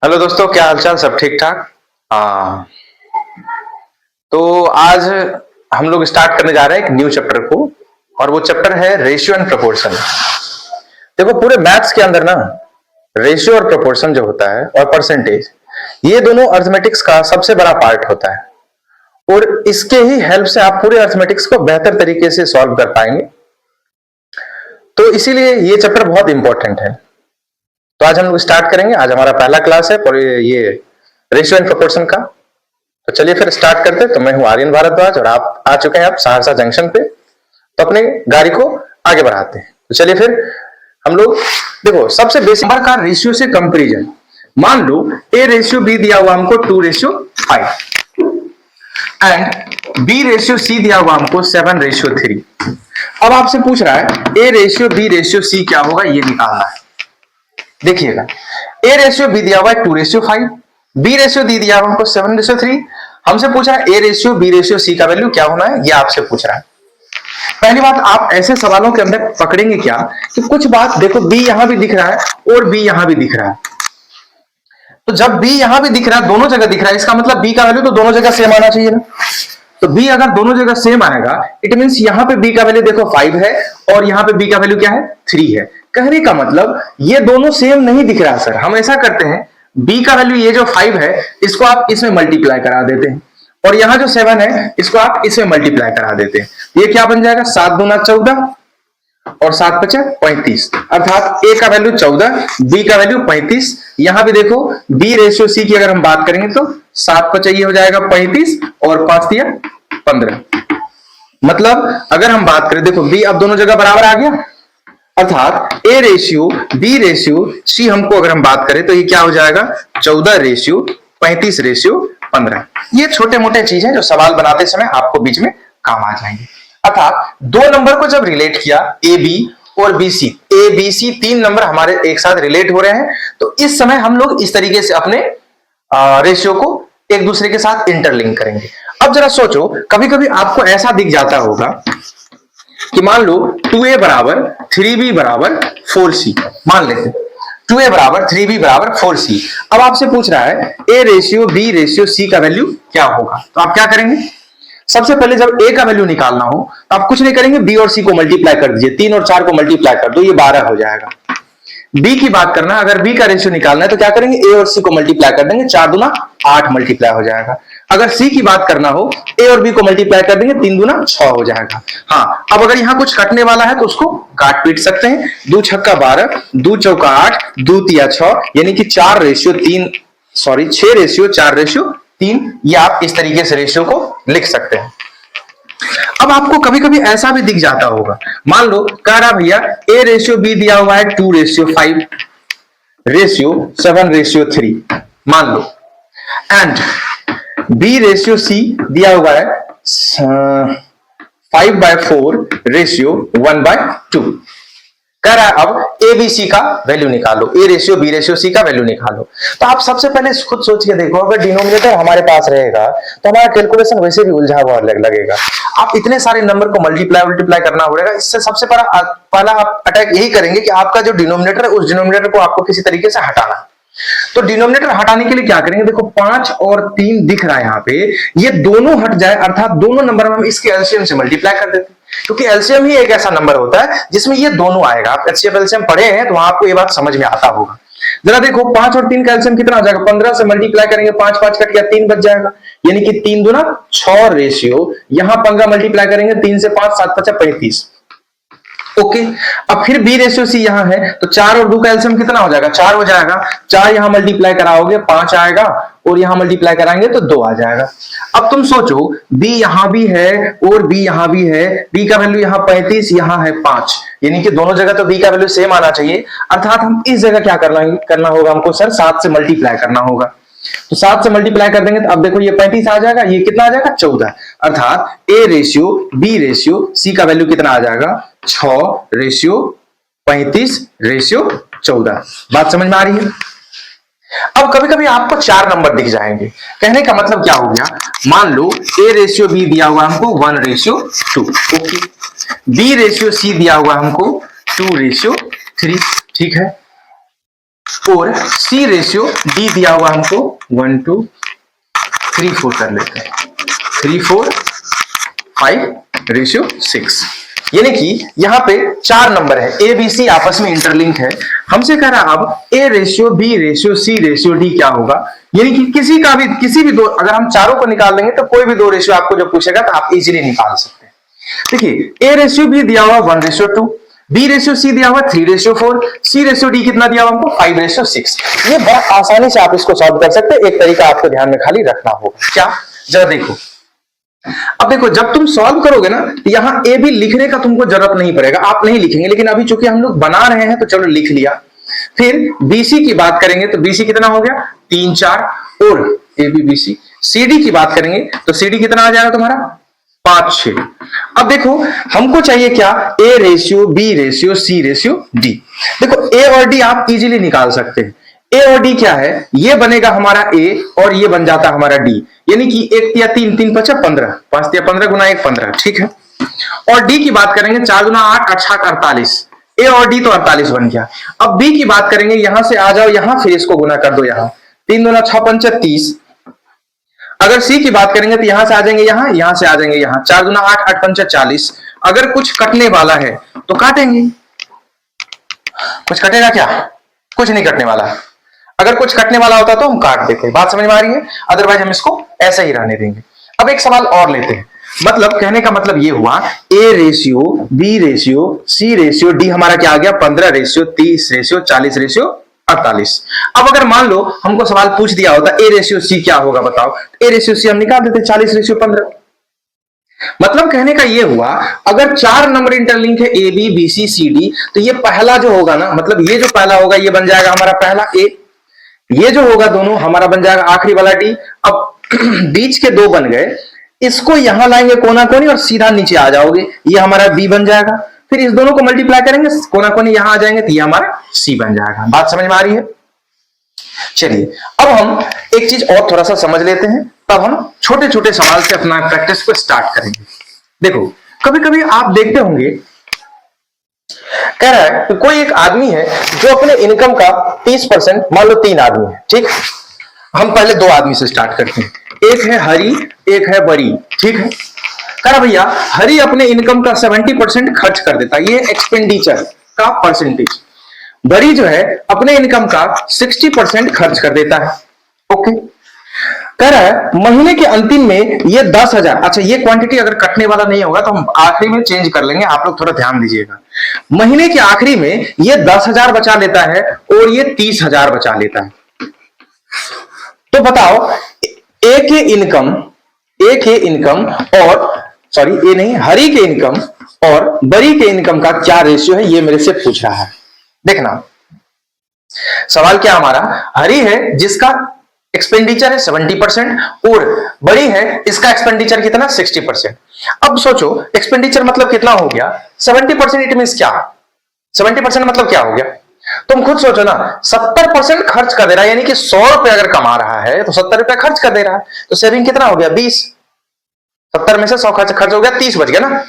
Hello दोस्तों, क्या हालचाल? सब ठीक ठाक? हाँ। तो आज हम लोग स्टार्ट करने जा रहे हैं एक न्यू चैप्टर को, और वो चैप्टर है रेशियो एंड प्रोपोर्शन। देखो, पूरे मैथ्स के अंदर ना रेशियो और प्रोपोर्शन जो होता है और परसेंटेज, ये दोनों अर्थमेटिक्स का सबसे बड़ा पार्ट होता है, और इसके ही हेल्प से आप पूरे अर्थमेटिक्स को बेहतर तरीके से सॉल्व कर पाएंगे। तो इसीलिए ये चैप्टर बहुत इंपॉर्टेंट है। तो आज हम लोग स्टार्ट करेंगे। आज हमारा पहला क्लास है और ये रेशियो एंड प्रोपोर्शन का। तो चलिए फिर स्टार्ट करते हैं। तो मैं हूं आर्यन भारद्वाज और आप आ चुके हैं आप सहरसा जंक्शन पे। तो अपने गाड़ी को आगे बढ़ाते हैं। तो चलिए फिर हम लोग देखो, सबसे बेसिक का रेशियो से कंपैरिजन। मान लो ए रेशियो बी दिया हुआ हमको 2:5 एंड बी रेशियो सी दिया हुआ हमको 7:3। अब आपसे पूछ रहा है A ratio B ratio C क्या होगा, ये निकालना है। देखिएगा, ए रेशियो बी दिया हुआ है 2:5, बी रेशियो दी दिया हुआ हमको 7:3। हमसे पूछा है A ratio B ratio C का वैल्यू क्या होना है, ये आपसे पूछ रहा है। पहली बात, आप ऐसे सवालों के अंदर पकड़ेंगे क्या कि कुछ बात देखो, बी यहां भी दिख रहा है और बी यहां भी दिख रहा है। तो जब बी यहां भी दिख रहा है, दोनों जगह दिख रहा है, इसका मतलब बी का वैल्यू तो दोनों जगह सेम आना चाहिए ना। तो बी अगर दोनों जगह सेम आएगा, इट मींस यहां पे बी का वैल्यू देखो 5 है और यहां पे बी का वैल्यू क्या है, 3 है। कहने का मतलब ये दोनों सेम नहीं दिख रहा सर। हम ऐसा करते हैं, बी का वैल्यू ये जो 5 है, इसको आप इसमें मल्टीप्लाई करा देते हैं, और यहां जो 7 है, इसको आप इसमें मल्टीप्लाई करा देते हैं। ये क्या बन जाएगा, 7 दूना 14 और 7 पचे 35। अर्थात ए का वैल्यू 14, बी का वैल्यू 35। यहां भी देखो, बी रेशियो सी की अगर हम बात करेंगे तो 7 पचे ये हो जाएगा 35 और 5 दिया 15। मतलब अगर हम बात करें, देखो बी अब दोनों जगह बराबर आ गया, अर्थात A ratio B ratio C हमको अगर हम बात करें तो ये क्या हो जाएगा, 14:35:15। ये छोटे मोटे चीज है जो सवाल बनाते समय आपको बीच में काम आ जाएंगे। अर्थात दो नंबर को जब रिलेट किया, ए बी और B C, A B C 3 number हमारे एक साथ रिलेट हो रहे हैं, तो इस समय हम लोग इस तरीके से अपने रेशियो को एक दूसरे के साथ इंटरलिंक करेंगे। अब जरा सोचो, कभी कभी आपको ऐसा दिख जाता होगा कि मान लो 2a बराबर 3b बराबर 4c, मान लेते 2a बराबर 3b बराबर 4c। अब आपसे पूछ रहा है a ratio b ratio c का वैल्यू क्या होगा। तो आप क्या करेंगे, सबसे पहले जब a का वैल्यू निकालना हो तो आप कुछ नहीं करेंगे, b और c को मल्टीप्लाई कर दीजिए। 3 और 4 को मल्टीप्लाई कर दो, ये 12 हो जाएगा। b की बात करना, अगर b का रेशियो निकालना है तो क्या करेंगे, a और c को मल्टीप्लाई कर देंगे, 4 दूना 8 मल्टीप्लाई हो जाएगा। अगर c की बात करना हो, a और b को मल्टीप्लाई कर देंगे, 3 दूना 6 हो जाएगा। हाँ, अब अगर यहां कुछ कटने वाला है तो उसको काट पीट सकते हैं। 2 छक्का 12, 2 चौका 8, 2 तिया 6, यानी कि 6 रेशियो 4:3। ये आप इस तरीके से रेशियो को लिख सकते हैं। अब आपको कभी कभी ऐसा भी दिख जाता होगा, मान लो कह रहा भैया ए रेशियो बी दिया हुआ है 2:5 रेशियो 7:3, मान लो, एंड बी रेशियो सी दिया हुआ है 5/4 रेशियो 1/2। कह रहा है अब ए बी सी का वैल्यू निकालो, A ratio B ratio C का वैल्यू निकालो। तो आप सबसे पहले खुद सोच के देखो, अगर डिनोमिनेटर हमारे पास रहेगा तो हमारा कैलकुलेशन वैसे भी उलझा हुआ लगेगा। आप इतने सारे नंबर को मल्टीप्लाई करना पड़ेगा। इससे सबसे पहला आप अटैक यही करेंगे कि आपका जो डिनोमिनेटर है, उस डिनोमिनेटर को आपको किसी तरीके से हटाना। तो डिनोमिनेटर हटाने के लिए क्या करेंगे, देखो 5 और 3 दिख रहा है यहाँ पे, ये दोनों हट जाए, अर्थात दोनों नंबर में हम इसके एलसीएम से मल्टीप्लाई कर देते हैं, क्योंकि एलसीएम ही एक ऐसा नंबर होता है जिसमें ये दोनों आएगा। आप एचसीएफ एलसीएम पढ़े हैं तो वहां आपको ये बात समझ में आता होगा। जरा देखो 5 और 3 का एलसीएम कितना हो जाएगा, 15 से मल्टीप्लाई करेंगे, 5 5 कट गया, 3 बच जाएगा, यानी कि 3 दूना 6 रेशियो, यहां 15 मल्टीप्लाई करेंगे, 3 से 5 7 5 35। ओके, अब फिर बी रेशियो सी यहां है तो 4 और 2 का एलसीएम कितना हो जाएगा, 4 हो जाएगा। 4 यहां मल्टीप्लाई कराओगे 5 आएगा, और यहां मल्टीप्लाई कराएंगे तो 2 आ जाएगा। अब तुम सोचो, बी यहां भी है और बी यहां भी है, बी का वैल्यू यहां 35, यहां है 5, यानी कि दोनों जगह तो बी का वैल्यू सेम आना चाहिए। अर्थात हम इस जगह क्या करना होगा हमको, सर 7 से मल्टीप्लाई करना होगा। तो 7 से मल्टीप्लाई कर देंगे तो अब देखो ये 35 आ जाएगा, ये कितना आ जाएगा 14। अर्थात A ratio B ratio C का वैल्यू कितना आ जाएगा, 6:35:14। बात समझ में आ रही है। अब कभी कभी आपको 4 नंबर दिख जाएंगे। कहने का मतलब क्या हो गया, मान लो ए रेशियो बी दिया हुआ हमको 1:2, ओके, बी रेशियो सी दिया हुआ हमको 2:3, ठीक है। और सी रेशियो डी दिया हुआ हमको 1 2 3 4 कर लेते हैं, 3 4 5 रेशियो 6। यानी कि यहां पे 4 नंबर है, ए बी सी आपस में इंटरलिंक है। हमसे कह रहा अब A ratio B ratio C ratio D क्या होगा, यानी कि किसी भी दो, अगर हम चारों को निकाल देंगे तो कोई भी दो रेशियो आपको जो पूछेगा तो आप इजीली निकाल सकते हैं। देखिए ए रेशियो बी दिया हुआ 1:2, बी रेशियो सी दिया हुआ 3:4, सी रेशियो डी कितना दिया हुआ हमको 5:6। ये बहुत आसानी से आप इसको सॉल्व कर सकते हैं। एक तरीका आपको ध्यान में खाली रखना होगा, क्या, जरा देखो। अब देखो जब तुम सॉल्व करोगे ना, यहां ए भी लिखने का तुमको जरूरत नहीं पड़ेगा, आप नहीं लिखेंगे, लेकिन अभी चूंकि हम लोग बना रहे हैं तो चलो लिख लिया। फिर बीसी की बात करेंगे तो बीसी कितना हो गया 3 4, और A B B C. CD की बात करेंगे तो सीडी कितना आ जाएगा तुम्हारा 5 6। अब देखो हमको चाहिए क्या, A ratio B ratio C ratio D. देखो ए और डी आप इजीली निकाल सकते हैं। ए और डी क्या है, ये बनेगा हमारा ए और ये बन जाता है हमारा डी, यानी कि 1 या 3 3 5 15, 5 या 15 गुना 1 15, ठीक है। और डी की बात करेंगे 4 गुना 8 8 48, ए और डी तो 48 बन गया। अब बी की बात करेंगे, यहां से आ जाओ यहां, फिर इसको गुना कर दो, यहां 3 दूना 6 पंच 30। अगर सी की बात करेंगे तो यहां से आ जाएंगे यहां से आ जाएंगे यहां, 4 दूना 8 8 पंच 40। अगर कुछ कटने वाला है तो काटेंगे, कुछ कटेगा क्या, कुछ नहीं कटने वाला। अगर कुछ कटने वाला होता तो हम काट देते, बात समझ में आ रही है, अदरवाइज हम इसको ऐसे ही रहने देंगे। अब एक सवाल और लेते हैं, मतलब कहने का मतलब ये हुआ A ratio B ratio C ratio D हमारा क्या आ गया 15 रेशियो 30 रेशियो 40 रेशियो 48। अब अगर मान लो हमको सवाल पूछ दिया होता ए रेशियो सी क्या होगा बताओ, ए रेशियो सी हम निकाल देते 40 रेशियो 15। मतलब कहने का ये हुआ अगर 4 नंबर इंटरलिंक है A B B C C D, तो ये पहला जो होगा ना, मतलब ये जो पहला होगा ये बन जाएगा हमारा पहला ए, ये जो होगा दोनों हमारा बन जाएगा आखिरी वाला डी। अब बीच के दो बन गए, इसको यहां लाएंगे कोना कोनी और सीधा नीचे आ जाओगे, ये हमारा बी बन जाएगा। फिर इस दोनों को मल्टीप्लाई करेंगे, कोना कोनी यहां आ जाएंगे तो ये हमारा सी बन जाएगा। बात समझ में आ रही है। चलिए अब हम एक चीज और थोड़ा सा समझ लेते हैं, तब हम छोटे छोटे सवाल से अपना प्रैक्टिस को स्टार्ट करेंगे। देखो कभी कभी आप देखते होंगे, कह रहा है कि कोई एक आदमी है जो अपने इनकम का 30%, मान लो 3 आदमी है, ठीक। हम पहले 2 आदमी से स्टार्ट करते हैं, एक है हरी एक है बरी, ठीक है। कह रहा भैया हरी अपने इनकम का 70% खर्च कर देता है, ये एक्सपेंडिचर का परसेंटेज। बरी जो है अपने इनकम का 60% खर्च कर देता है, ओके। कह रहा है महीने के अंतिम में ये 10,000, अच्छा ये क्वांटिटी अगर कटने वाला नहीं होगा तो हम आखिरी में चेंज कर लेंगे, आप लोग थोड़ा ध्यान दीजिएगा। महीने के आखिरी में ये 10,000 बचा लेता है और ये 30,000 बचा लेता है। तो बताओ ए के इनकम और सॉरी ए नहीं हरी के इनकम और बरी के इनकम का क्या रेशियो है, ये मेरे से पूछ रहा है। देखना सवाल क्या हमारा, हरी है जिसका एक्सपेंडिचर है 70% और बड़ी है इसका एक्सपेंडिचर कितना 60%। अब सोचो एक्सपेंडिचर मतलब कितना हो गया 70%, इट मींस क्या 70% मतलब क्या हो गया, तुम खुद सोचो ना। 70% खर्च कर दे रहा है, यानी कि 100 रुपए अगर कमा रहा है तो 70 रुपए खर्च कर दे रहा है, तो सेविंग कितना हो गया 20। 70 में से 100 खर्च हो गया, 30 बच गया ना।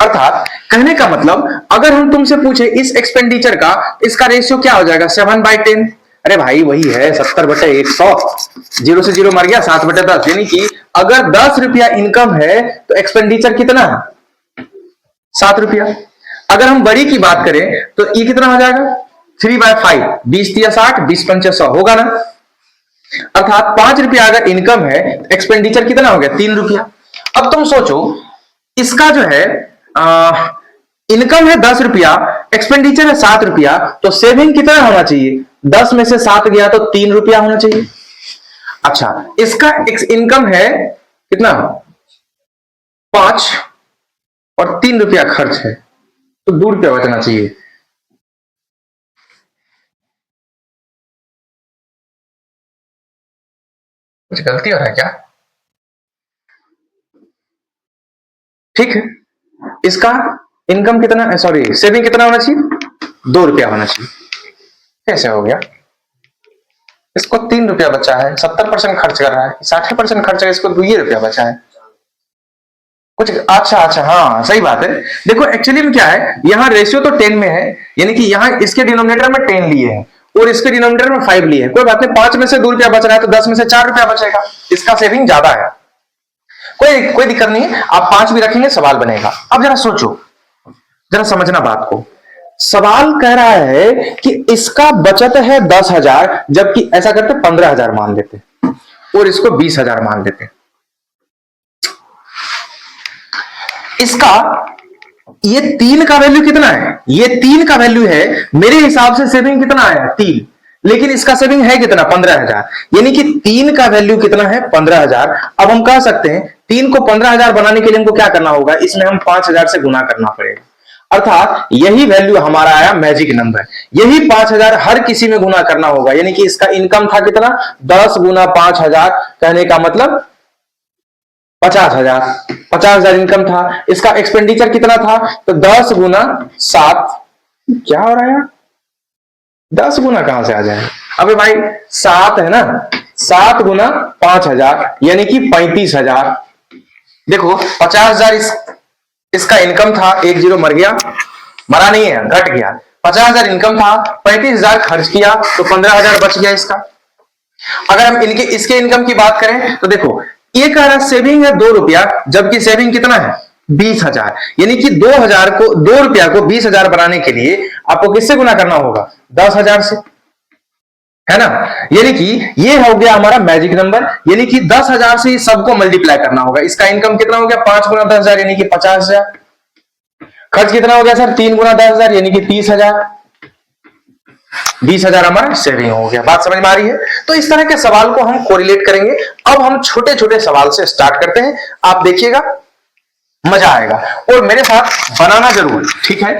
अर्थात कहने का मतलब अगर हम तुमसे पूछे इस एक्सपेंडिचर का, इसका रेशियो क्या हो जाएगा 7/10। अरे भाई वही है 70/100, 0 से 0 मर गया 7/10, यानी कि अगर 10 रुपया इनकम है तो एक्सपेंडिचर कितना है 7 रुपया। अगर हम बड़ी की बात करें तो ये कितना हो जाएगा 3/5, 20 या 60, 20 पंचे 100 होगा ना। अर्थात 5 रुपया अगर इनकम है एक्सपेंडिचर कितना हो गया 3 रुपया। अब तुम सोचो इसका जो है इनकम है 10 रुपया, एक्सपेंडिचर है 7 रुपया, तो सेविंग कितना होना चाहिए 10 में से 7 गया तो 3 रुपया होना चाहिए। अच्छा इसका इनकम है कितना 5 और 3 रुपया खर्च है, तो 2 रुपया बचना चाहिए। कुछ गलती हो रहा है क्या, ठीक है। इसका इनकम कितना सॉरी सेविंग कितना होना चाहिए 2 रुपया होना चाहिए, कैसे हो गया। इसको 3 रुपया बचा है, 70% खर्च कर रहा है, 60% खर्च है, इसको 2 रुपया बचा है कुछ। अच्छा हाँ सही बात है। देखो एक्चुअली में क्या है, यहाँ रेशियो तो 10 में है, यानी कि यहाँ इसके डिनोमिनेटर में 10 लिए हैं और इसके डिनोमिनेटर में 5 लिए, कोई बात नहीं, 5 में से 2 रुपया बच रहा है तो 10 में से 4 रुपया बचेगा, इसका सेविंग ज्यादा है, कोई दिक्कत नहीं है, आप 5 भी रखेंगे सवाल बनेगा। अब जरा सोचो, जरा समझना बात को, सवाल कह रहा है कि इसका बचत है 10,000, जबकि ऐसा करते 15,000 मान लेते और इसको 20,000 मान लेते। इसका ये 3 का वैल्यू कितना है, ये 3 का वैल्यू है, मेरे हिसाब से सेविंग कितना आया 3, लेकिन इसका सेविंग है कितना 15,000, यानी कि 3 का वैल्यू कितना है 15,000। अब हम कह सकते हैं 3 को 15,000 बनाने के लिए हमको क्या करना होगा, इसमें हम 5,000 से गुना करना पड़ेगा, अर्थात यही वैल्यू हमारा आया मैजिक नंबर, यही 5,000 हर किसी में गुना करना होगा, यानी कि इसका इनकम था कितना 10 गुना 5,000, कहने का मतलब 50,000 इनकम था। इसका एक्सपेंडिचर कितना था, तो 10 गुना 7, क्या हो रहा है यार, 10 गुना कहां से आ जाएगा, अबे भाई 7 है ना, 7 गुना 5,000 यानी कि 35,000। देखो 50,000 इसका इनकम था, 1 0 मर गया, मरा नहीं है, घट गया, 50,000 इनकम था, 35,000 खर्च किया तो 15,000 बच गया इसका। अगर हम इसके इनकम की बात करें तो देखो ये कह रहा सेविंग है 2 रुपया, जबकि सेविंग कितना है 20,000, यानी कि 2 रुपया को 20,000 बनाने के लिए आपको किससे गुना करना होगा 10,000 से, है ना, यानी कि ये हो गया हमारा मैजिक नंबर, यानी कि 10,000 से सबको मल्टीप्लाई करना होगा। इसका इनकम कितना हो गया 5 गुना 10,000 यानी कि 50,000, खर्च कितना हो गया सर 3 गुना 10,000 यानी कि 30,000, 20,000 हमारा सेविंग हो गया। बात समझ में आ रही है। तो इस तरह के सवाल को हम कोरिलेट करेंगे। अब हम छोटे छोटे सवाल से स्टार्ट करते हैं, आप देखिएगा मजा आएगा और मेरे साथ बनाना जरूर, ठीक है,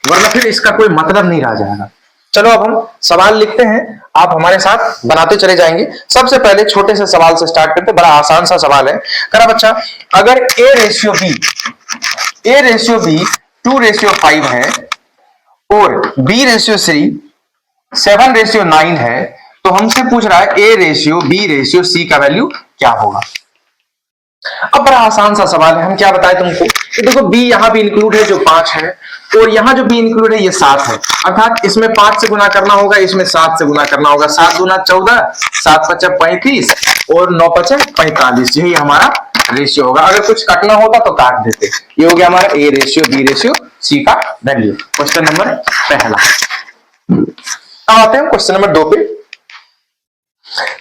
वरना फिर इसका कोई मतलब नहीं रह जाएगा। चलो अब हम सवाल लिखते हैं, आप हमारे साथ बनाते चले जाएंगे। सबसे पहले छोटे से सवाल से स्टार्ट करते हैं, बड़ा आसान सा सवाल है। करा बच्चा, अगर A रेशियो B 2:5 है और B रेशियो C 7:9 है, तो हमसे पूछ रहा है A ratio B ratio C का वैल्यू क्या होगा। अब बड़ा आसान सा सवाल है, हम क्या बताएं तुमको, देखो B यहां भी इंक्लूड है जो 5 है, और यहां जो B इंक्लूड है ये 7 है, अर्थात इसमें 5 से गुना करना होगा, इसमें 7 से गुना करना होगा। 7 गुना 14, 7 5 35 और 9 5 45, यही हमारा रेशियो होगा। अगर कुछ काटना होता तो काट देते। ये हो गया हमारा A ratio B ratio C का वैल्यू, क्वेश्चन नंबर पहला। अब आते हैं क्वेश्चन नंबर 2 पे।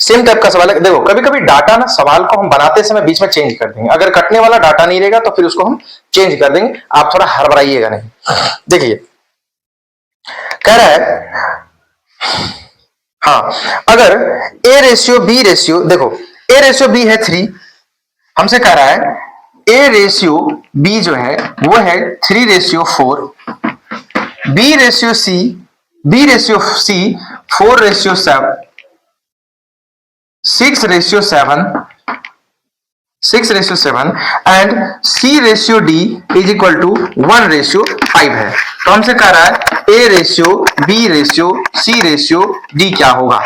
सेम टाइप का सवाल है। देखो कभी कभी डाटा ना, सवाल को हम बनाते समय बीच में चेंज कर देंगे, अगर कटने वाला डाटा नहीं रहेगा तो फिर उसको हम चेंज कर देंगे, आप थोड़ा हड़बड़ाइएगा नहीं। देखिए कह रहा है, हाँ, अगर A रेशियो B रेशियो, देखो A रेशियो B है 3, हमसे कह रहा है A रेशियो B जो है वो है 3:4, B ratio C 4:7, 6:7 and C ratio D is equal to 1:5 है। तो हमसे कह रहा है A ratio B ratio C ratio D क्या होगा,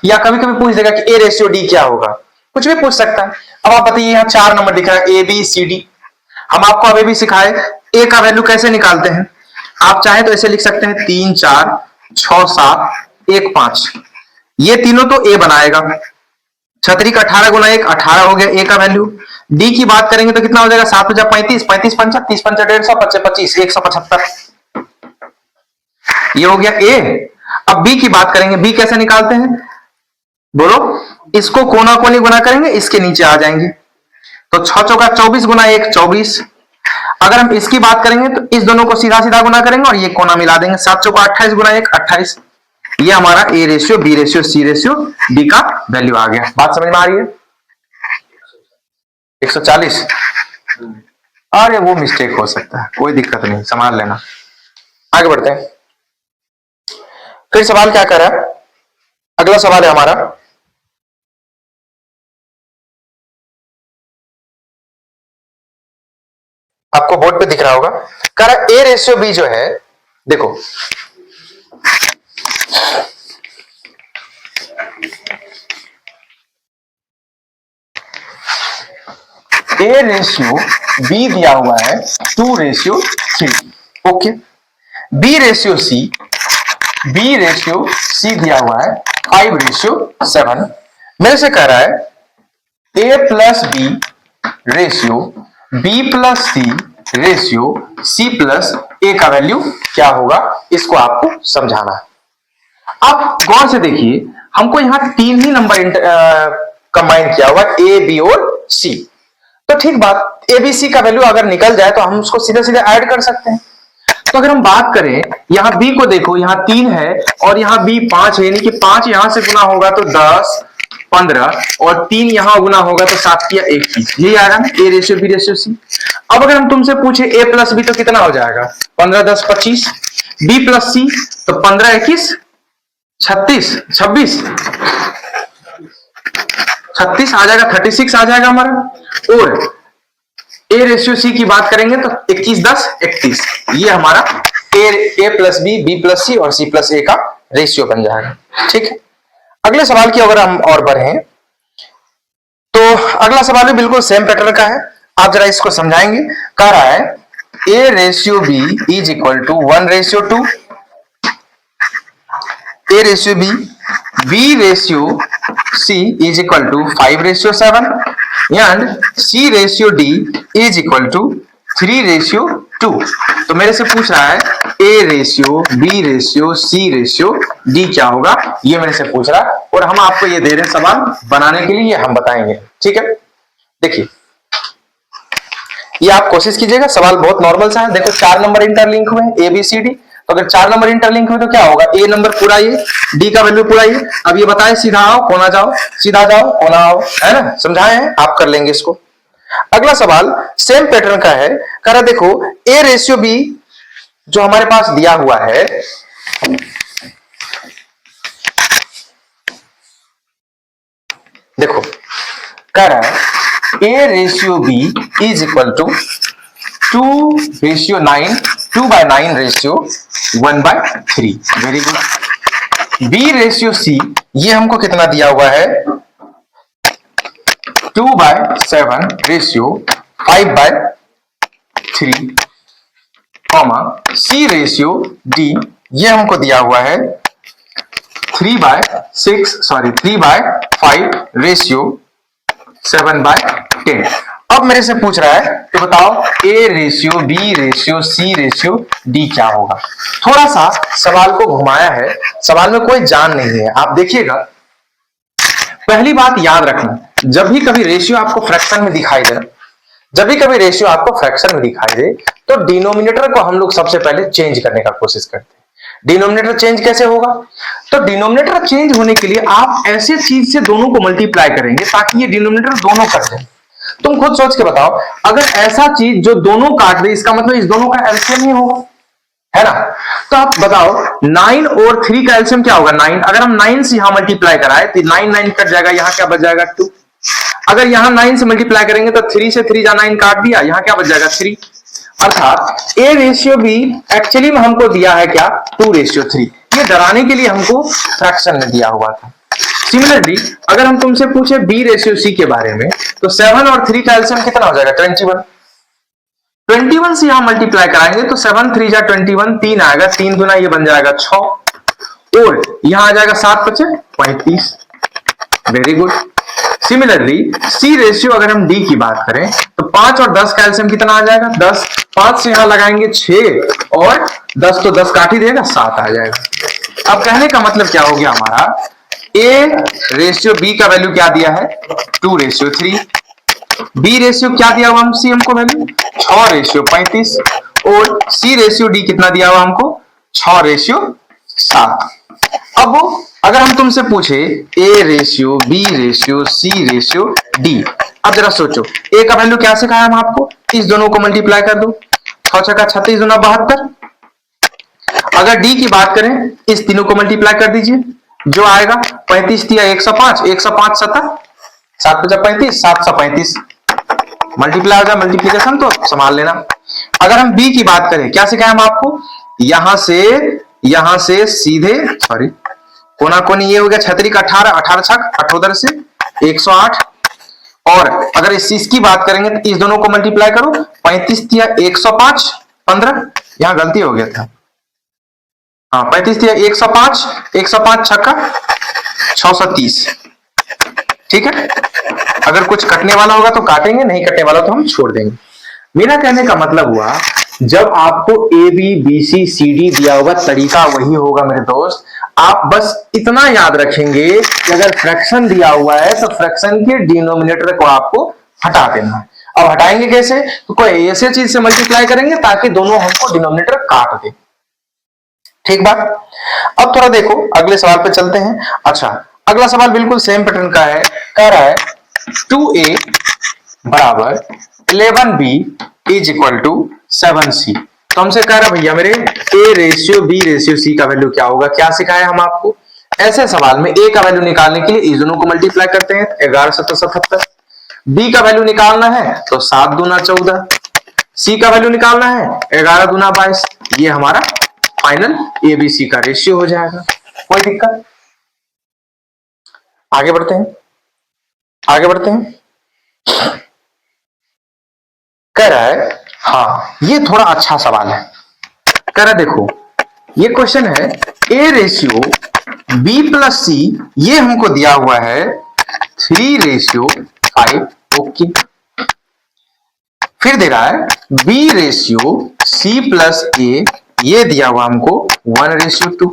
या कभी कभी पूछ देगा कि A रेशियो D क्या होगा, कुछ भी पूछ सकता है। अब आप बताइए, यहाँ 4 नंबर दिख रहा है A B C D, हम आपको अभी भी सिखाए A का वैल्यू कैसे निकालते हैं। आप चाहे तो ऐसे लिख सकते हैं 3 4 6 7 1 5, ये तीनों तो A बनाएगा। छतरी का 18 गुना 1 18 हो गया A का वैल्यू। D की बात करेंगे तो कितना हो जाएगा, 7 35 35 5 30 5 150 25 175, ये हो गया A। अब B की बात करेंगे, B कैसे निकालते हैं बोलो, इसको कोना कोनी गुना करेंगे, इसके नीचे आ जाएंगे, तो 6 चौका 24 गुना 1 24। अगर हम इसकी बात करेंगे तो इस दोनों को सीधा सीधा गुना करेंगे और ये कोना मिला देंगे, 7 चौका 28 गुना 1 28। ये हमारा A ratio B ratio C ratio D का वैल्यू आ गया। बात समझ में आ रही है। 140, अरे वो मिस्टेक हो सकता है, कोई दिक्कत नहीं, संभाल लेना। आगे बढ़ते हैं, फिर सवाल क्या कर रहा है, अगला सवाल है हमारा, आपको बोर्ड पे दिख रहा होगा, कह रहा A रेशियो B जो है, देखो A रेशियो B दिया हुआ है 2:3, okay. B ratio C B ratio C दिया हुआ है 5:7। मेरे से कह रहा है A plus B ratio B plus C ratio C plus A का वैल्यू क्या होगा, इसको आपको समझाना है। आप गौर से देखिए, हमको यहां 3 ही नंबर कंबाइन किया हुआ ए बी और सी। तो ठीक बात, ए बी सी का वैल्यू अगर निकल जाए तो हम उसको सीधे सीधे ऐड कर सकते हैं। तो अगर हम बात करें, यहां बी को देखो, यहां 3 है और यहां बी 5 है, यानी कि 5 यहां से गुना होगा तो 10 15 और 3 यहां गुना होगा तो 7 या 21। यही आ रहा है A ratio B ratio C. अब अगर हम तुमसे पूछे ए प्लस बी तो कितना हो जाएगा, 15 10 25, बी प्लस सी तो 15 21 36 26 36 आ जाएगा, 36 आ जाएगा हमारा। और ए रेशियो सी की बात करेंगे तो 21 10 31। ये हमारा ए प्लस बी प्लस सी और सी प्लस ए का रेशियो बन जाएगा। ठीक है, अगले सवाल की अगर हम और बढ़ें तो अगला सवाल भी बिल्कुल सेम पैटर्न का है। आप जरा इसको समझाएंगे। कह रहा है A ratio B is equal to 1:2, A ratio B ratio C is equal to 5:7 and C ratio D is equal to 3:2। तो मेरे से पूछ रहा है A ratio B ratio C ratio D क्या होगा, ये मेरे से पूछ रहा है और हम आपको ये दे रहे हैं सवाल बनाने के लिए, हम बताएंगे। ठीक है, देखिए ये आप कोशिश कीजिएगा, सवाल बहुत नॉर्मल सा है। देखो 4 नंबर इंटरलिंक हुए ए बी सी डी, तो अगर 4 नंबर इंटरलिंक हुए तो क्या होगा, ए नंबर पूरा ये, डी का वैल्यू पूरा ये। अब ये बताए सीधा आओ कोना जाओ, सीधा जाओ कोना आओ, है ना, समझाए हैं, आप कर लेंगे इसको। अगला सवाल सेम पैटर्न का है। कह रहा देखो ए रेशियो बी जो हमारे पास दिया हुआ है, देखो कह रहा है A ratio B is equal to 2:9, 2/9 ratio 1/3। Very good. B ratio C ये हमको कितना दिया हुआ है, 2/7 ratio 5/3, comma C ratio D ये हमको दिया हुआ है 3/5 रेशियो 7/10। अब मेरे से पूछ रहा है कि बताओ A ratio B ratio C ratio D क्या होगा। थोड़ा सा सवाल को घुमाया है, सवाल में कोई जान नहीं है, आप देखिएगा। पहली बात याद रखना, जब भी कभी रेशियो आपको फ्रैक्शन में दिखाई दे, तो डिनोमिनेटर को हम लोग सबसे पहले चेंज करने का कोशिश करते हैं। डिनोमिनेटर चेंज कैसे होगा, तो डिनोमिनेटर चेंज होने के लिए आप ऐसे चीज से दोनों को मल्टीप्लाई करेंगे ताकि ये डिनोमिनेटर दोनों कर दे। तुम खुद सोच के बताओ, अगर ऐसा चीज जो दोनों काट दे, इसका मतलब इस दोनों का एलसीएम ही होगा, है ना। तो आप बताओ 9 और 3 का एलसीएम क्या होगा, 9। अगर हम 9 से यहां मल्टीप्लाई कराए तो 9 9 कट जाएगा, यहां क्या बच जाएगा 2। अगर यहां 9 से मल्टीप्लाई करेंगे तो 3 से 3 जा 9 काट दिया, यहां क्या बच जाएगा 3। अर्थात ए रेशियो बी एक्चुअली में हमको दिया है क्या, 2:3। ये डराने के लिए हमको फ्रैक्शन में दिया हुआ था। सिमिलरली अगर हम तुमसे पूछे बी रेशियो सी के बारे में, तो 7 और 3 का एलसीएम कितना हो जाएगा, 21 से यहां मल्टीप्लाई कराएंगे तो 7 3 जा 21, 3 आएगा, 3 गुना ये बन जाएगा 6 और यहां आ जाएगा 7 बचे 35। Very good. Similarly C ratio अगर हम डी की बात करें तो 5 और 10 का एलसीएम कितना आ जाएगा, 10। 5 से यहां लगाएंगे 6 और 10 तो 10 काट ही देगा, 7 आ जाएगा। अब कहने का मतलब क्या हो गया हमारा, ए रेशियो बी का वैल्यू क्या दिया है, 2:3। बी रेशियो क्या दिया हुआ सी हमको वैल्यू, 6:35 और सी रेशियो डी कितना दिया हुआ हमको, 6:7। अब अगर हम तुमसे पूछे A ratio B ratio C ratio D, अब जरा सोचो ए का वैल्यू क्या सिखाया हम आपको, इस दोनों को मल्टीप्लाई कर दो, 6 का 36 गुना 72। अगर डी की बात करें, इस तीनों को मल्टीप्लाई कर दीजिए, जो आएगा 35 दिया 105, 105 7 7 35 735 मल्टीप्लाई हो जाए, मल्टीप्लीकेशन तो संभाल लेना। अगर हम बी की बात करें, क्या सिखाया हम आपको, यहां से सीधे कोना कोनी ये हो गया 36 का 18, 18 छक 78 से 108। और अगर इस चीज की बात करेंगे तो इस दोनों को मल्टीप्लाई करो, 35 दिया 105 15, यहां गलती हो गया था, हाँ 35 दिया, 105, 105 छक्का 630। ठीक है, अगर कुछ कटने वाला होगा तो काटेंगे, नहीं कटने वाला तो हम छोड़ देंगे। मेरा कहने का मतलब हुआ, जब आपको A B B C C D दिया होगा तरीका वही होगा मेरे दोस्त। आप बस इतना याद रखेंगे कि अगर फ्रैक्शन दिया हुआ है तो फ्रैक्शन के डिनोमिनेटर को आपको हटा देना है। अब हटाएंगे कैसे? तो कोई ऐसे चीज से मल्टीप्लाई करेंगे ताकि दोनों हमको डिनोमिनेटर काट दे। ठीक बात। अब थोड़ा देखो, अगले सवाल पे चलते हैं। अच्छा, अगला सवाल बिल्कुल सेम पैटर्न का है। कह रहा है 2a बराबर 11b is equal to 7c। तो हमसे कह रहा भैया मेरे a ratio b ratio c का वैल्यू क्या होगा। क्या सिखाया हम आपको? ऐसे सवाल में a का वैल्यू निकालने के लिए इस दोनों को मल्टीप्लाई करते हैं, 11 से 77। b का वैल्यू निकालना है तो 7 दूना 14, c का वैल्यू निकालना है 11 दूना 22। ये हमारा फाइनल एबीसी का रेशियो हो जाएगा। कोई दिक्कत? आगे बढ़ते हैं, आगे बढ़ते हैं। कह रहा है, हाँ ये थोड़ा अच्छा सवाल है। कह रहा है देखो, ये क्वेश्चन है ए रेशियो बी प्लस सी, ये हमको दिया हुआ है 3:5। ओके, फिर दे रहा है बी रेशियो सी प्लस ए, ये दिया हुआ हमको 1:2।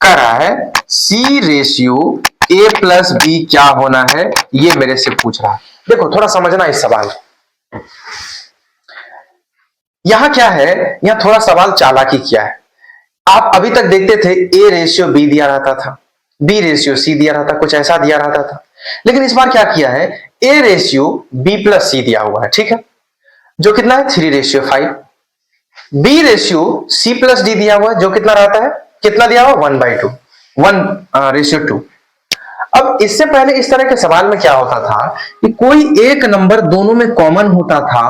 कह रहा है सी रेशियो ए प्लस बी क्या होना है, ये मेरे से पूछ रहा है। देखो थोड़ा समझना इस सवाल को। यहां क्या है, यहां थोड़ा सवाल चालाकी किया है। आप अभी तक देखते थे ए रेशियो बी दिया रहता था, बी रेशियो सी दिया रहता, कुछ ऐसा दिया रहता था। लेकिन इस बार क्या किया है, A ratio B plus C दिया हुआ है। ठीक है, जो कितना है 3:5। B ratio C plus D दिया हुआ है, जो कितना रहता है, कितना दिया हुआ 1/2, 1:2। अब इससे पहले इस तरह के सवाल में क्या होता था कि कोई एक नंबर दोनों में कॉमन होता था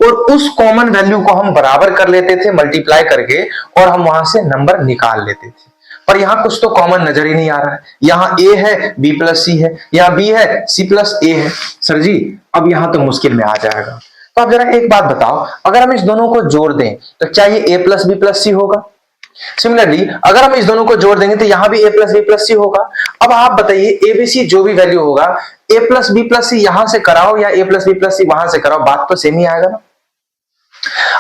और उस कॉमन वैल्यू को हम बराबर कर लेते थे मल्टीप्लाई करके, और हम वहां से नंबर निकाल लेते थे। पर यहां कुछ तो कॉमन नजर ही नहीं आ रहा है। यहां ए है बी प्लस सी है, यहां बी है सी प्लस ए है। सर जी अब यहां तो मुश्किल में आ जाएगा। तो आप जरा एक बात बताओ, अगर हम इस दोनों को जोड़ दें तो क्या ये ए प्लस बी प्लस सी होगा? सिमिलरली अगर हम इस दोनों को जोड़ देंगे तो यहां भी ए प्लस बी प्लस सी होगा। अब आप बताइए एबीसी जो भी वैल्यू होगा, ए प्लस बी प्लस सी यहां से कराओ या ए प्लस बी प्लस सी वहां से कराओ, बात तो सेम ही आएगा ना।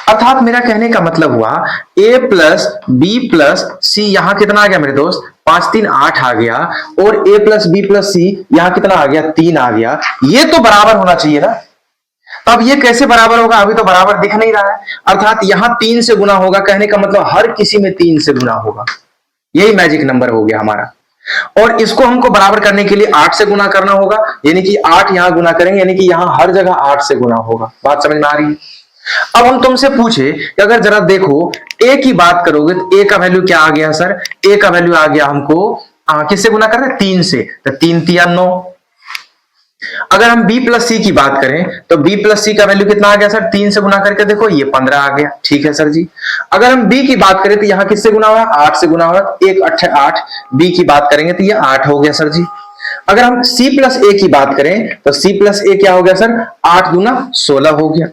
अर्थात मेरा कहने का मतलब हुआ ए प्लस बी प्लस सी यहां कितना आ गया मेरे दोस्त, 5 3 8 आ गया, और ए प्लस बी प्लस सी यहां कितना आ गया, 3 आ गया। ये तो बराबर होना चाहिए ना। अब ये कैसे बराबर होगा, अभी तो बराबर दिख नहीं रहा है। अर्थात यहां 3 से गुना होगा, कहने का मतलब हर किसी में 3 से गुना होगा। यही मैजिक नंबर हो गया हमारा। और इसको हमको बराबर करने के लिए 8 से गुना करना होगा, यानी कि 8 यहां गुना करेंगे, यानी कि यहां हर जगह 8 से गुना होगा। बात समझ में आ रही है? अब हम तुमसे पूछे कि अगर जरा देखो ए की बात करोगे तो ए का वैल्यू क्या आ गया सर, ए का वैल्यू आ गया हमको किससे गुना कर रहे हैं, 3 से, तो 3 3 9। अगर हम b प्लस सी की बात करें तो b प्लस सी का वैल्यू कितना आ गया सर, 3 से गुना करके देखो ये 15 आ गया। ठीक है सर जी। अगर हम b की बात करें तो यहां किससे गुना हुआ, 8 से गुना हुआ, 1 8 8, b की बात करेंगे तो ये 8 हो गया सर जी। अगर हम c प्लस a की बात करें तो c प्लस a क्या हो गया सर, 8 दूना 16 हो गया।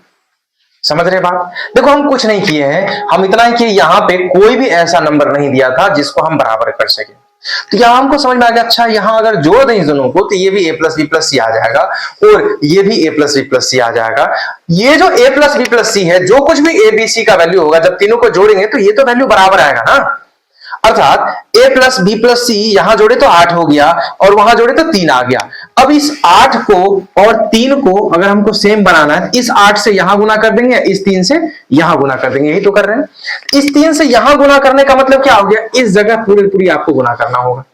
समझ रहे बात? देखो हम कुछ नहीं किए हैं, हम इतना ही कि यहां पे कोई भी ऐसा नंबर नहीं दिया था जिसको हम बराबर कर सके। तो यहां हमको समझ में आ गया, अच्छा यहां अगर जोड़ दें इन दोनों को तो ये भी ए प्लस बी प्लस सी आ जाएगा और ये भी ए प्लस बी प्लस सी आ जाएगा। ये जो ए प्लस बी प्लस सी है, जो कुछ भी ए बी सी का वैल्यू होगा, जब तीनों को जोड़ेंगे तो ये तो वैल्यू बराबर आएगा ना। अर्थात ए प्लस बी प्लस सी यहां जोड़े तो 8 हो गया और वहां जोड़े तो 3 आ गया। अब इस 8 को और 3 को अगर हमको सेम बनाना है, इस 8 से यहां गुना कर देंगे, इस 3 से यहां गुना कर देंगे, यही तो कर रहे हैं। इस 3 से यहां गुना करने का मतलब क्या हो गया, इस जगह पूरी आपको गुना करना होगा।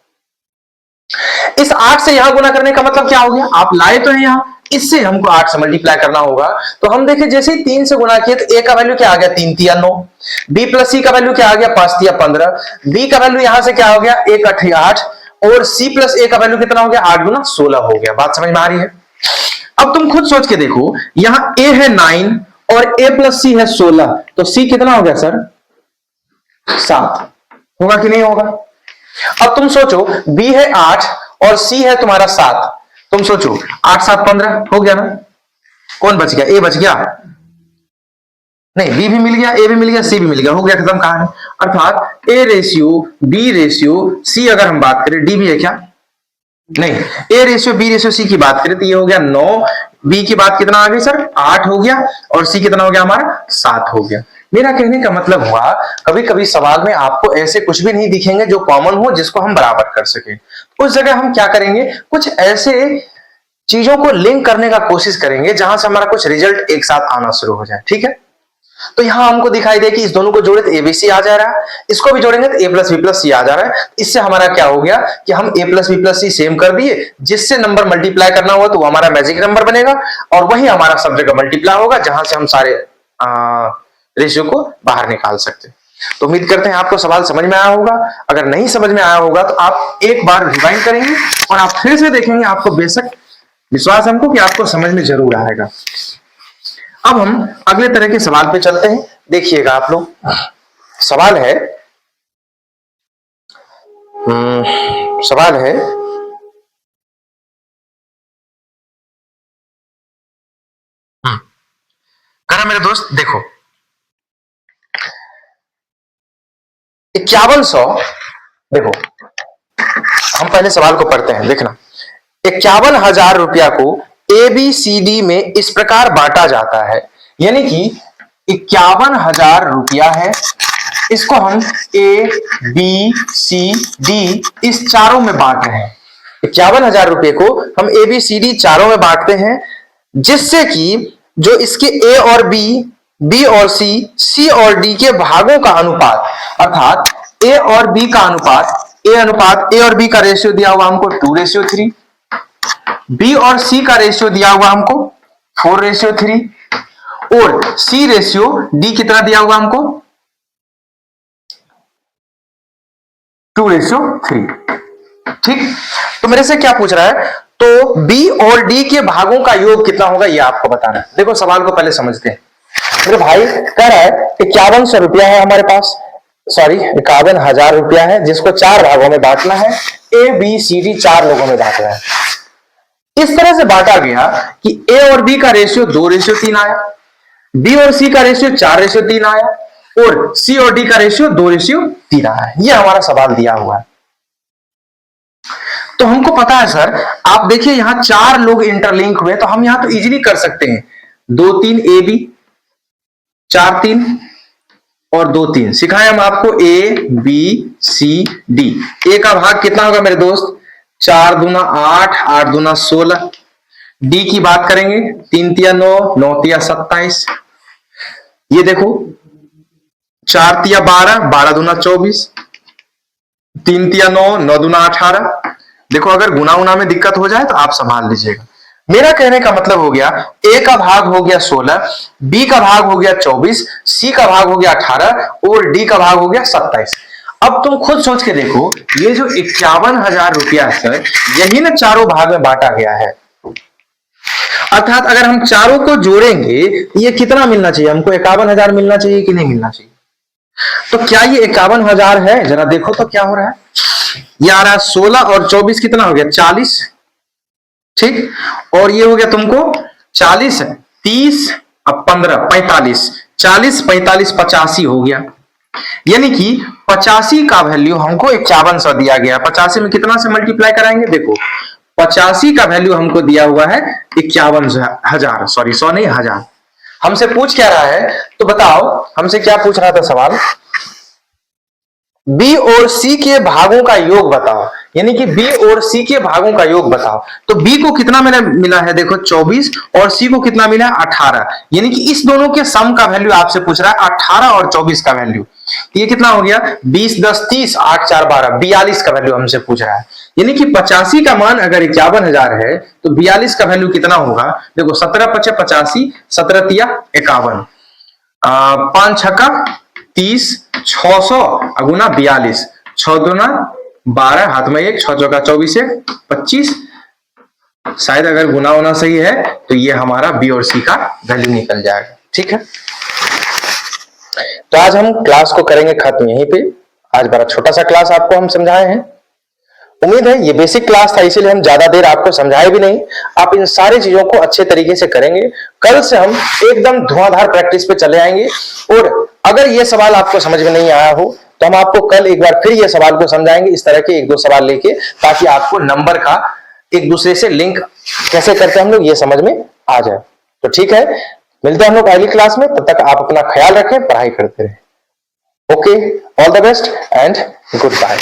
इस 8 से यहां गुना करने का मतलब क्या हो गया, आप लाए तो है यहां, इससे हमको 8 से मल्टीप्लाई करना होगा। तो हम देखें जैसे ही 3 से गुना किए तो a का वैल्यू क्या आ गया, 3 3 9, b प्लस सी का वैल्यू क्या आ गया, 5 3 15, b का वैल्यू यहां से क्या हो गया 1 8 8, और c प्लस a का वैल्यू कितना हो गया, 8 गुना 16 हो गया। बात समझ में आ रही है? अब तुम खुद सोच के देखो, यहां a है 9 और a प्लस सी है 16, तो c कितना हो गया सर, 7 होगा कि नहीं होगा? अब तुम सोचो b है 8 और c है तुम्हारा 7, तुम सोचो 8 7 15 हो गया ना। कौन बच गया, a बच गया। नहीं, बी भी मिल गया, ए भी मिल गया, सी भी मिल गया, हो गया, खत्म कहानी। अर्थात A ratio B ratio C अगर हम बात करें, डी भी है क्या? नहीं, A ratio B ratio C की बात करें तो ये हो गया 9, बी की बात कितना आ गई सर? 8 हो गया, और सी कितना हो गया हमारा? 7 हो गया। मेरा कहने का मतलब हुआ, कभी कभी सवाल में आपको ऐसे कुछ भी नहीं दिखेंगे जो कॉमन हो, जिसको हम बराबर कर सके। उस जगह हम क्या करेंगे, कुछ ऐसे चीजों को लिंक करने का कोशिश करेंगे जहां से हमारा कुछ रिजल्ट एक साथ आना शुरू हो जाए। ठीक है, तो यहां हमको दिखाई दे कि इस दोनों को जोड़े तो एबीसी आ जा रहा है, इसको भी जोड़ेंगे तो ए प्लस बी प्लस सी आ जा रहा है। इससे हमारा क्या हो गया कि हम ए प्लस बी प्लस सी सेम कर दिए, जिससे नंबर मल्टीप्लाई करना हुआ तो वो हमारा मैजिक नंबर बनेगा, और वही हमारा सब जगह मल्टीप्लाई होगा, जहां से हम सारे रेशियो को बाहर निकाल सकते हैं। तो उम्मीद करते हैं आपको सवाल समझ में आया होगा। अगर नहीं समझ में आया होगा तो आप एक बार रिवाइंड करेंगे और आप फिर से देखेंगे, आपको बेशक विश्वास हमको कि आपको समझ में जरूर आएगा। अब हम अगले तरह के सवाल पे चलते हैं। देखिएगा आप लोग, सवाल है सवाल है करा मेरे दोस्त, देखो 5100, देखो हम पहले सवाल को पढ़ते हैं, देखना। 51,000 रुपया को ए बी सी डी में इस प्रकार बांटा जाता है, यानी कि 51,000 रुपया है, इसको हम ए बी सी डी इस चारों में बांट रहे हैं। 51,000 रुपये को हम ए बी सी डी चारों में बांटते हैं, जिससे कि जो इसके ए और बी और सी और डी के भागों का अनुपात, अर्थात ए और बी का अनुपात, ए और बी का रेशियो दिया हुआ हमको 2:3, बी और सी का रेशियो दिया हुआ हमको 4:3, और सी रेशियो डी कितना दिया हुआ हमको 2:3। ठीक, तो मेरे से क्या पूछ रहा है, तो बी और डी के भागों का योग कितना होगा ये आपको बताना है। देखो सवाल को पहले समझते हैं। मेरे भाई कह रहा है 5100 रुपया है हमारे पास, सॉरी 51,000 रुपया है, जिसको 4 भागों में बांटना है, ए बी सी डी 4 लोगों में बांटना है। इस तरह से बांटा गया कि ए और बी का रेशियो 2:3 आया, बी और सी का रेशियो 4:3 आया, और सी और डी का रेशियो 2:3 आया। ये हमारा सवाल दिया हुआ है। तो हमको पता है सर, आप देखिए यहां 4 लोग इंटरलिंक हुए, तो हम यहां तो इजीली कर सकते हैं, 2-3 ए बी, 4-3 और 2-3। सिखाए हम आपको ए बी सी डी। ए का भाग कितना होगा मेरे दोस्त? 4 दूना 8, 8 दूना 16। डी की बात करेंगे, 3 तिया 9, 9 तिया 27। ये देखो 4 तिया 12, 12 दूना 24, 3 तिया 9, 9 दूना 18। देखो अगर गुना उना में दिक्कत हो जाए तो आप संभाल लीजिएगा। मेरा कहने का मतलब हो गया, ए का भाग हो गया 16, बी का भाग हो गया 24, सी का भाग हो गया 18, और डी का भाग हो गया 27। अब तुम खुद सोच के देखो, ये जो 51,000 रुपया है सर, यही ना चारों भाग में बांटा गया है। अर्थात अगर हम चारों को जोड़ेंगे, ये कितना मिलना चाहिए हमको? 51,000 मिलना चाहिए कि नहीं मिलना चाहिए? तो क्या ये 51,000 है? जरा देखो तो क्या हो रहा है। ये आ रहा है 16 और 24 कितना हो गया? 40। ठीक, और ये हो गया तुमको 40, 30 अब 15, 45, 40 45 85 हो गया। यानी कि 85 का वैल्यू हमको 5100 दिया गया। 85 में कितना से मल्टीप्लाई कराएंगे? देखो 85 का वैल्यू हमको दिया हुआ है 51,000, सॉरी 100 नहीं 1000। हमसे पूछ क्या रहा है, तो बताओ हमसे क्या पूछ रहा था सवाल? बी और सी के भागों का योग बताओ, यानी कि बी और सी के भागों का योग बताओ। तो बी को कितना मिला है? देखो 24, और सी को कितना मिला है? 18। यानी कि इस दोनों के सम का वैल्यू आपसे पूछ रहा है, 18 और 24 का वैल्यू। ये कितना हो गया? 20 10 30, 8 4 12, 42 का वैल्यू हमसे पूछ रहा है। यानी कि 85 का मान अगर 51,000 है, तो 42 का वैल्यू कितना होगा? देखो 17 5 85, 17 तिया 51, 5 छक्का 30, 600 गुना 42, 6 दूना 12, हाथ में 1, 6 चौका 24, 25। शायद अगर गुना होना सही है तो ये हमारा बी और सी का वैल्यू निकल जाएगा। ठीक है, तो आज हम क्लास को करेंगे खत्म यहीं पे। आज बड़ा छोटा सा क्लास आपको हम समझाए हैं। उम्मीद है ये बेसिक क्लास था, इसीलिए हम ज्यादा देर आपको समझाए भी नहीं। आप इन सारी चीजों को अच्छे तरीके से करेंगे। कल से हम एकदम धुआंधार प्रैक्टिस पे चले आएंगे। और अगर ये सवाल आपको समझ में नहीं आया हो तो हम आपको कल एक बार फिर ये सवाल को समझाएंगे, इस तरह के 1-2 सवाल लेके, ताकि आपको नंबर का एक दूसरे से लिंक कैसे करते हैं हम लोग ये समझ में आ जाए। तो ठीक है, मिलते हैं हम लोग अगली क्लास में। तब तक आप अपना ख्याल रखें, पढ़ाई करते रहें। Okay, all the best and good bye.